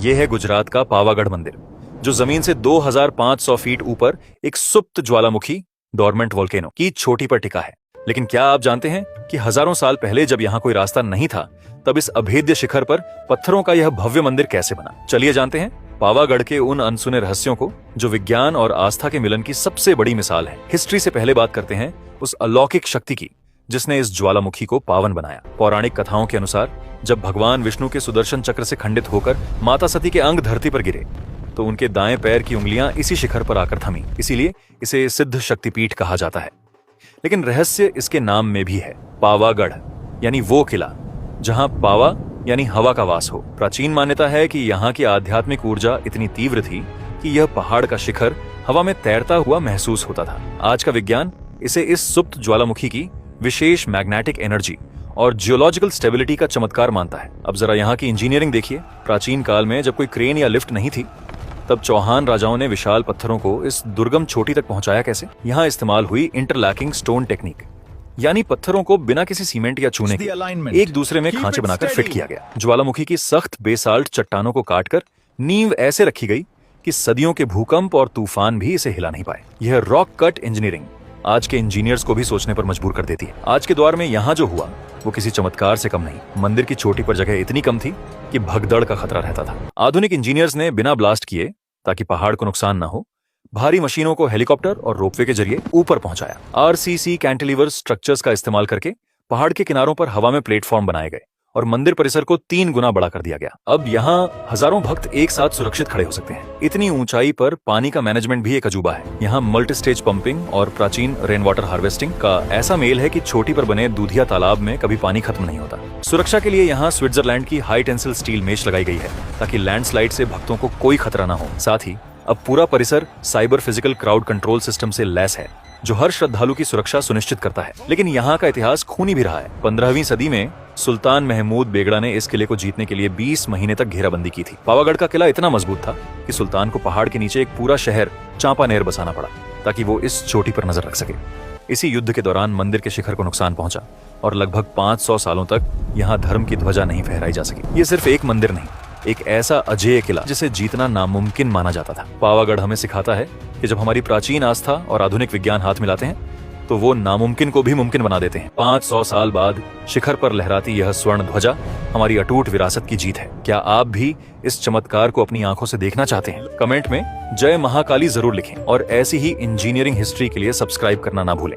ये है गुजरात का पावागढ़ मंदिर, जो जमीन से 2500 फीट ऊपर एक सुप्त ज्वालामुखी डोरमेंट वोल्केनो की चोटी पर टिका है। लेकिन क्या आप जानते हैं कि हजारों साल पहले जब यहाँ कोई रास्ता नहीं था, तब इस अभेद्य शिखर पर पत्थरों का यह भव्य मंदिर कैसे बना? चलिए जानते हैं पावागढ़ के उन अनसुने रहस्यों को, जो विज्ञान और आस्था के मिलन की सबसे बड़ी मिसाल है। हिस्ट्री से पहले बात करते हैं उस अलौकिक शक्ति की जिसने इस ज्वालामुखी को पावन बनाया। पौराणिक कथाओं के अनुसार जब भगवान विष्णु के सुदर्शन चक्र से खंडित होकर माता सती के अंग धरती पर गिरे, तो उनके दाएं पैर की उंगलियां इसी शिखर पर आकर थमी। इसीलिए इसे सिद्ध शक्तिपीठ कहा जाता है। लेकिन रहस्य इसके नाम में भी है। पावागढ़ यानी वो किला जहां पावा यानी हवा का वास हो। प्राचीन मान्यता है कि यहाँ की आध्यात्मिक ऊर्जा इतनी तीव्र थी कि यह पहाड़ का शिखर हवा में तैरता हुआ महसूस होता था। आज का विज्ञान इसे इस सुप्त ज्वालामुखी की विशेष मैग्नेटिक एनर्जी और जियोलॉजिकल स्टेबिलिटी का चमत्कार मानता है। अब जरा यहाँ की इंजीनियरिंग देखिए। प्राचीन काल में जब कोई क्रेन या लिफ्ट नहीं थी, तब चौहान राजाओं ने विशाल पत्थरों को इस दुर्गम चोटी तक पहुंचाया कैसे? यहाँ इस्तेमाल हुई इंटरलैकिंग स्टोन टेक्निक, यानी पत्थरों को बिना किसी सीमेंट या चूने के एक दूसरे में खांचे बनाकर फिट किया गया। ज्वालामुखी की सख्त बेसाल्ट चट्टानों को काटकर नींव ऐसे रखी गई कि सदियों के भूकंप और तूफान भी इसे हिला नहीं पाए। यह रॉक कट इंजीनियरिंग आज के इंजीनियर्स को भी सोचने पर मजबूर कर देती है। आज के दौर में यहाँ जो हुआ वो किसी चमत्कार से कम नहीं। मंदिर की चोटी पर जगह इतनी कम थी कि भगदड़ का खतरा रहता था। आधुनिक इंजीनियर्स ने बिना ब्लास्ट किए, ताकि पहाड़ को नुकसान न हो, भारी मशीनों को हेलीकॉप्टर और रोपवे के जरिए ऊपर पहुंचाया। आरसीसी कैंटिलीवर स्ट्रक्चर्स का इस्तेमाल करके पहाड़ के किनारों पर हवा में प्लेटफॉर्म बनाए गए और मंदिर परिसर को 3 गुना बड़ा कर दिया गया। अब यहाँ हजारों भक्त एक साथ सुरक्षित खड़े हो सकते हैं। इतनी ऊंचाई पर पानी का मैनेजमेंट भी एक अजूबा है। यहाँ मल्टी स्टेज पंपिंग और प्राचीन रेन वाटर हार्वेस्टिंग का ऐसा मेल है कि चोटी पर बने दूधिया तालाब में कभी पानी खत्म नहीं होता। सुरक्षा के लिए यहाँ स्विट्जरलैंड की हाई टेंसिल स्टील मेश लगाई गई है, ताकि लैंडस्लाइड से भक्तों को कोई खतरा न हो। साथ ही अब पूरा परिसर cyber physical crowd control system से लैस है, जो हर श्रद्धालु की सुरक्षा सुनिश्चित करता है। लेकिन यहाँ का इतिहास खूनी भी रहा है। 15वीं सदी में सुल्तान महमूद बेगड़ा ने इस किले को जीतने के लिए 20 महीने तक घेराबंदी की थी। पावागढ़ का किला इतना मजबूत था कि सुल्तान को पहाड़ के नीचे एक पूरा शहर चांपानेर बसाना पड़ा, ताकि वो इस चोटी पर नजर रख सके। इसी युद्ध के दौरान मंदिर के शिखर को नुकसान पहुंचा और लगभग 500 सालों तक यहाँ धर्म की ध्वजा नहीं फहराई जा सकी। ये सिर्फ एक मंदिर नहीं, एक ऐसा अजेय किला जिसे जीतना नामुमकिन माना जाता था। पावागढ़ हमें सिखाता है कि जब हमारी प्राचीन आस्था और आधुनिक विज्ञान हाथ मिलाते हैं, तो वो नामुमकिन को भी मुमकिन बना देते हैं। 500 साल बाद शिखर पर लहराती यह स्वर्ण ध्वजा हमारी अटूट विरासत की जीत है। क्या आप भी इस चमत्कार को अपनी आंखों से देखना चाहते हैं? कमेंट में जय महाकाली जरूर लिखें और ऐसी ही इंजीनियरिंग हिस्ट्री के लिए सब्सक्राइब करना ना भूलें।